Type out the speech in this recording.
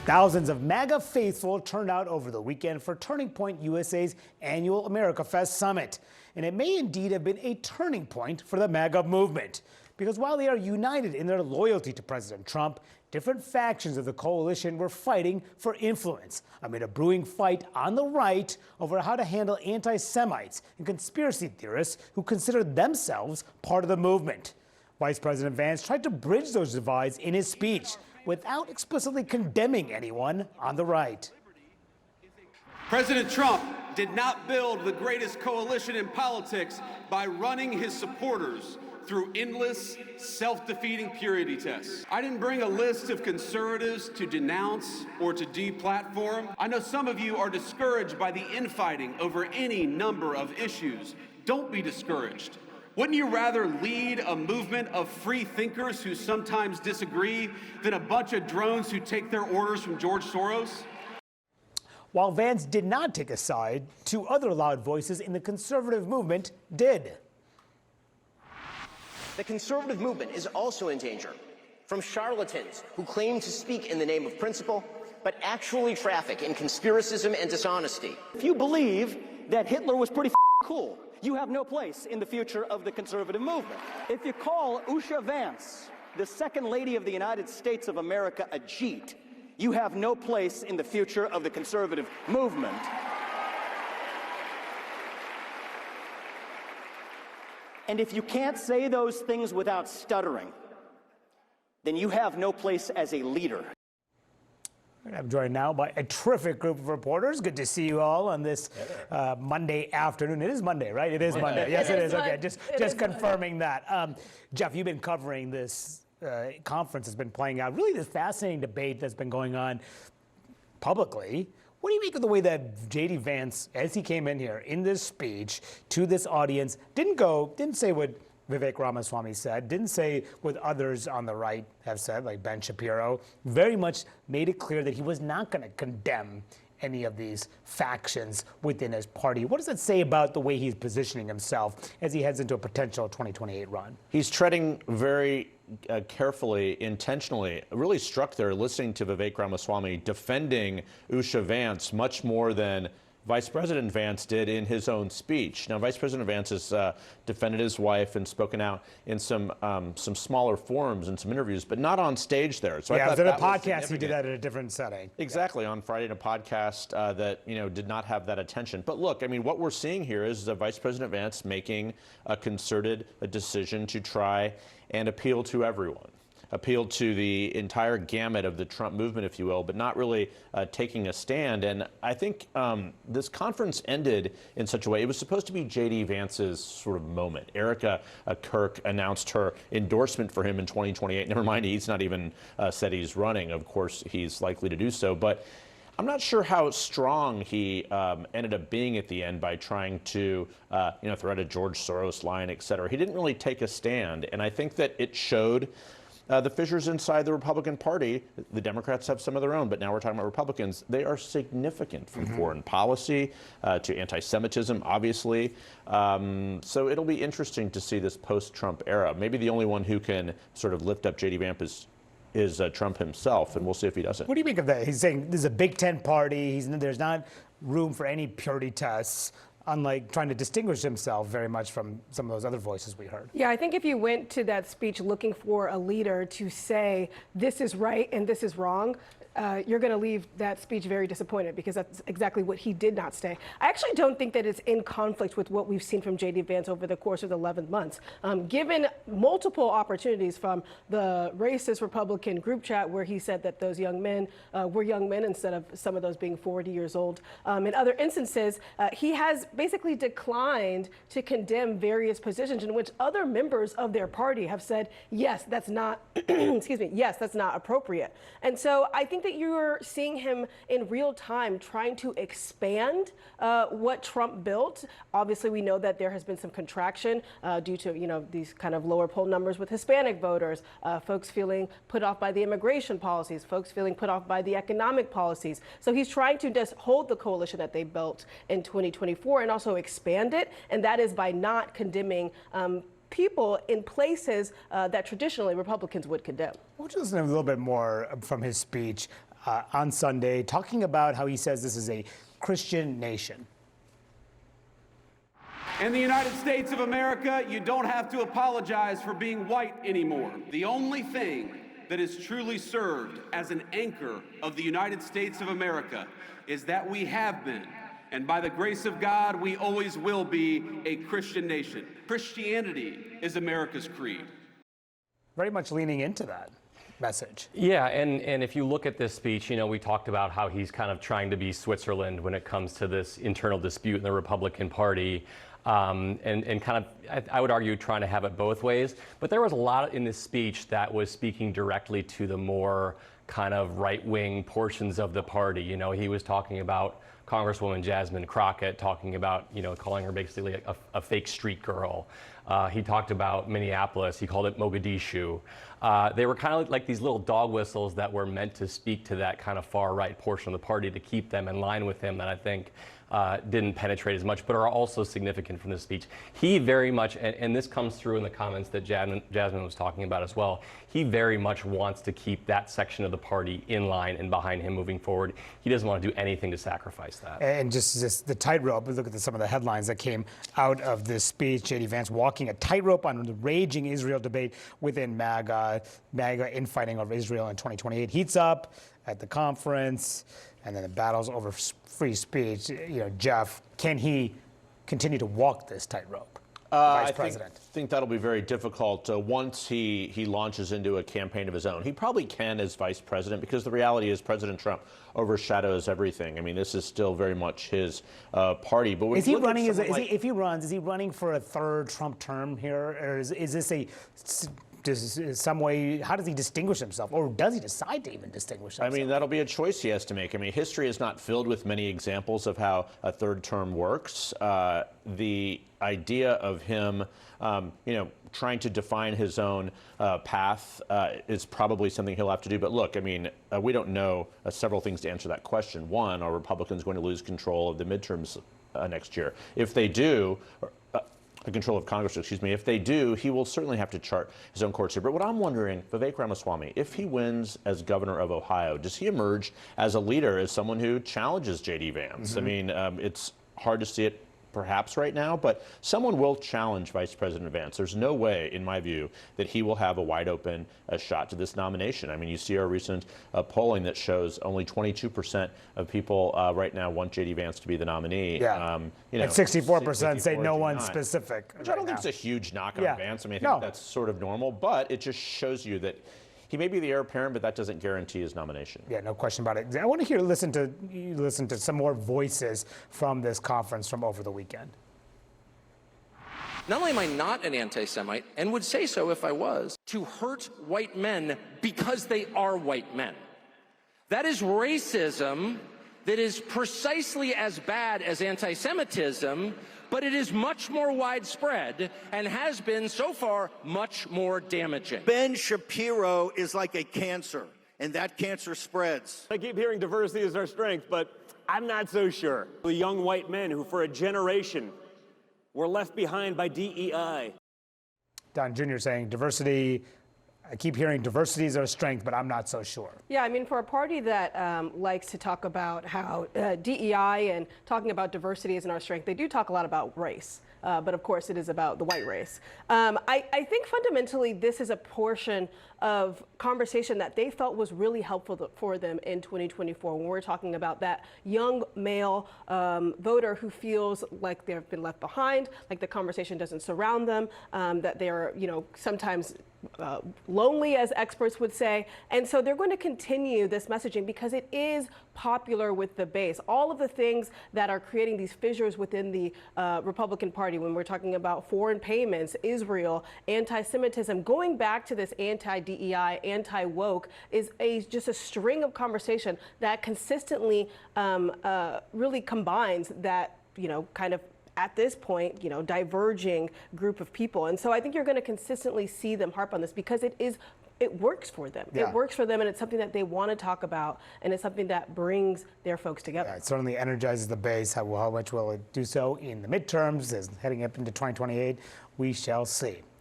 Thousands of MAGA faithful turned out over the weekend for Turning Point USA's annual America Fest Summit. And it may indeed have been a turning point for the MAGA movement. Because while they are united in their loyalty to President Trump, different factions of the coalition were fighting for influence amid a brewing fight on the right over how to handle anti-Semites and conspiracy theorists who consider themselves part of the movement. Vice President Vance tried to bridge those divides in his speech without explicitly condemning anyone on the right. President Trump did not build the greatest coalition in politics by running his supporters through endless, self-defeating purity tests. I didn't bring a list of conservatives to denounce or to deplatform. I know some of you are discouraged by the infighting over any number of issues. Don't be discouraged. Wouldn't you rather lead a movement of free thinkers who sometimes disagree than a bunch of drones who take their orders from George Soros? While Vance did not take a side, two other loud voices in the conservative movement did. The conservative movement is also in danger from charlatans who claim to speak in the name of principle, but actually traffic in conspiracism and dishonesty. If you believe that Hitler was pretty cool, you have no place in the future of the conservative movement. If you call Usha Vance, the Second Lady of the United States of America, a Jeet, you have no place in the future of the conservative movement. And if you can't say those things without stuttering, then you have no place as a leader. I'm joined now by a terrific group of reporters. Good to see you all on this Monday afternoon. It is Monday, right? It is Monday. Yes, it is. Okay, just confirming that. Jeff, you've been covering this conference that's been playing out. Really, this fascinating debate that's been going on publicly. What do you make of the way that J.D. Vance, as he came in here in this speech to this audience, didn't say what Vivek Ramaswamy said, didn't say what others on the right have said, like Ben Shapiro, very much made it clear that he was not going to condemn any of these factions within his party. What does that say about the way he's positioning himself as he heads into a potential 2028 run? He's treading very carefully, intentionally. Really struck there listening to Vivek Ramaswamy defending Usha Vance much more than Vice President Vance did in his own speech. Now, Vice President Vance has defended his wife and spoken out in some smaller forums and some interviews, but not on stage there. So yeah, I was thought at a that podcast. He did that at a different setting. Exactly, on Friday in a podcast that did not have that attention. But look, I mean, what we're seeing here is Vice President Vance making a concerted decision to try and appeal to everyone. Appeal to the entire gamut of the Trump movement, if you will, but not really taking a stand. And I think this conference ended in such a way. It was supposed to be J.D. Vance's sort of moment. Erica Kirk announced her endorsement for him in 2028. Never mind, he's not even said he's running. Of course, he's likely to do so. But I'm not sure how strong he ended up being at the end by trying to, thread a George Soros line, et cetera. He didn't really take a stand. And I think that it showed the fissures inside the Republican Party. The Democrats have some of their own, but now we're talking about Republicans. They are significant from foreign policy to anti-Semitism, obviously. So it'll be interesting to see this post-Trump era. Maybe the only one who can sort of lift up J.D. Vance is Trump himself, and we'll see if he does it. What do you make of that? He's saying this is a Big Tent party. There's not room for any purity tests, unlike trying to distinguish himself very much from some of those other voices we heard. Yeah, I think if you went to that speech looking for a leader to say this is right and this is wrong, you're going to leave that speech very disappointed, because that's exactly what he did not say. I actually don't think that it's in conflict with what we've seen from J.D. Vance over the course of the 11 months. Given multiple opportunities from the racist Republican group chat where he said that those young men were young men instead of some of those being 40 years old. In other instances, he has basically declined to condemn various positions in which other members of their party have said, yes, that's not, excuse me, yes, that's not appropriate. And so I think that you're seeing him in real time trying to expand what Trump built. Obviously, we know that there has been some contraction due to these kind of lower poll numbers with Hispanic voters, folks feeling put off by the immigration policies, folks feeling put off by the economic policies. So he's trying to just hold the coalition that they built in 2024 and also expand it, and that is by not condemning people in places that traditionally Republicans would condemn. We'll just listen a little bit more from his speech. on Sunday, talking about how he says this is a Christian nation. In the United States of America, you don't have to apologize for being white anymore. The only thing that has truly served as an anchor of the United States of America is that we have been, and by the grace of God, we always will be, a Christian nation. Christianity is America's creed. Very much leaning into that message. Yeah, and if you look at this speech, we talked about how he's kind of trying to be Switzerland when it comes to this internal dispute in the Republican Party. And kind of, I would argue, trying to have it both ways. But there was a lot in this speech that was speaking directly to the more kind of right-wing portions of the party. He was talking about Congresswoman Jasmine Crockett, talking about, calling her basically a fake street girl. He talked about Minneapolis. He called it Mogadishu. They were kind of like these little dog whistles that were meant to speak to that kind of far-right portion of the party to keep them in line with him that I think didn't penetrate as much, but are also significant from this speech. He very much, and this comes through in the comments that Jasmine was talking about as well, he very much wants to keep that section of the party in line and behind him moving forward. He doesn't want to do anything to sacrifice that. And just the tightrope, look at some of the headlines that came out of this speech. J.D. Vance walking a tightrope on the raging Israel debate within MAGA. MAGA infighting over Israel in 2028 heats up at the conference, and then the battles over free speech. Jeff, can he continue to walk this tightrope? Vice President. I think that'll be very difficult once he launches into a campaign of his own. He probably can as vice president, because the reality is President Trump overshadows everything. I mean, this is still very much his party. But is he running? If he runs, is he running for a third Trump term here, or is this some way? How does he distinguish himself, or does he decide to even distinguish himself? I mean, that'll be a choice he has to make. I mean, history is not filled with many examples of how a third term works. The idea of him, trying to define his own path is probably something he'll have to do. But look, I mean, we don't know several things to answer that question. One, are Republicans going to lose control of the midterms next year? If they do, control of Congress, excuse me. If they do, he will certainly have to chart his own course here. But what I'm wondering, Vivek Ramaswamy, if he wins as governor of Ohio, does he emerge as a leader, as someone who challenges J.D. Vance? I mean, it's hard to see it perhaps right now, but someone will challenge Vice President Vance. There's no way, in my view, that he will have a wide open shot to this nomination. I mean, you see our recent polling that shows only 22% of people right now want J.D. Vance to be the nominee. Yeah. And 64% say no one specific. Which I don't think is a huge knock on Vance. I mean, I think that's sort of normal, but it just shows you that he may be the heir apparent, but that doesn't guarantee his nomination. Yeah, no question about it. I want to listen to some more voices from this conference from over the weekend. Not only am I not an anti-Semite, and would say so if I was, to hurt white men because they are white men. That is racism that is precisely as bad as anti-Semitism, but it is much more widespread and has been so far much more damaging. Ben Shapiro is like a cancer, and that cancer spreads. I keep hearing diversity is our strength, but I'm not so sure. The young white men who for a generation were left behind by DEI. Don Jr. saying diversity. I keep hearing diversity is our strength, but I'm not so sure. Yeah, I mean, for a party that likes to talk about how DEI and talking about diversity isn't our strength, they do talk a lot about race. But of course, it is about the white race. I think fundamentally this is a portion of conversation that they felt was really helpful for them in 2024 when we're talking about that young male voter who feels like they've been left behind, like the conversation doesn't surround them, that they're, sometimes lonely, as experts would say. And so they're going to continue this messaging because it is popular with the base. All of the things that are creating these fissures within the Republican Party, when we're talking about foreign payments, Israel, anti-Semitism, going back to this anti-DEI, anti-woke, is just a string of conversation that consistently really combines that, kind of at this point, diverging group of people. And so I think you're going to consistently see them harp on this because it works for them. Yeah. It works for them, and it's something that they want to talk about, and it's something that brings their folks together. Yeah, it certainly energizes the base. How much will it do so in the midterms? Heading up into 2028, we shall see.